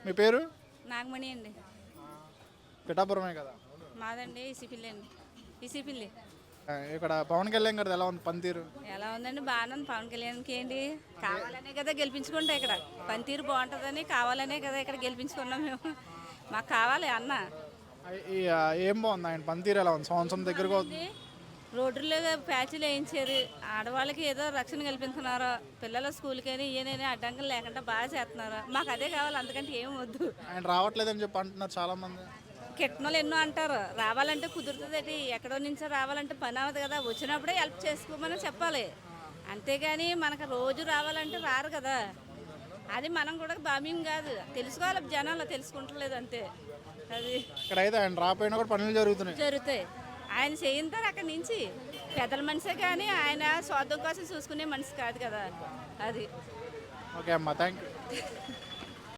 మీ పేరు? నాగమణి అండి. పిఠాపురమే కదా. మాదండి ఇసిపిల్లి అండి. ఇసిపిల్లి. ఇక్కడ పవన్ కళ్యాణ్ గారిది ఎలా ఉంది పనితీరు? ఎలా ఉందండి? బాగానే ఉంది. పవన్ కళ్యాణ్కి ఏంటి కావాలనే కదా గెలిపించుకుంటా. ఇక్కడ పనితీరు బాగుంటుందని కావాలనే కదా ఇక్కడ గెలిపించుకున్నాం మేము. మాకు కావాలి అన్న. ఏం బాగుంది ఆయన పనితీరు? ఎలా ఉంది? సంవత్సరం దగ్గరకు అవుతుంది. రోడ్లలో ప్యాచ్లు వేయించారు. ఆడవాళ్ళకి ఏదో రక్షణ కల్పిస్తున్నారు. పిల్లల స్కూల్కి అని ఈయనని అడ్డంకులు లేకుండా బాగా చేస్తున్నారు. మాకు అదే కావాలి, అంతకంటే ఏం వద్దు. ఆయన రావట్లేదని చెప్పి అంటున్నారు చాలా మంది. కిట్నలు ఎన్నో అంటారు. రావాలంటే కుదురుతుంది. ఎక్కడో నుంచో రావాలంటే పని అవ్వదు కదా. వచ్చినప్పుడే హెల్ప్ చేసుకోమని చెప్పాలి. అంతేగాని మనకు రోజు రావాలంటే రారు కదా. అది మనం కూడా భామ్యం కాదు. తెలుసుకోవాలి, జనాలు తెలుసుకుంటలేదు అంతే. అది ఇక్కడైతే ఆయన రాపోయినా కూడా పనులు జరుగుతాయి. ఆయన చేయింతారు అక్కడి నుంచి. పెద్దల మనిషే కానీ ఆయన స్వార్థం కోసం చూసుకునే మనిషి కాదు కదా. అది ఓకే అమ్మా, థ్యాంక్ యూ.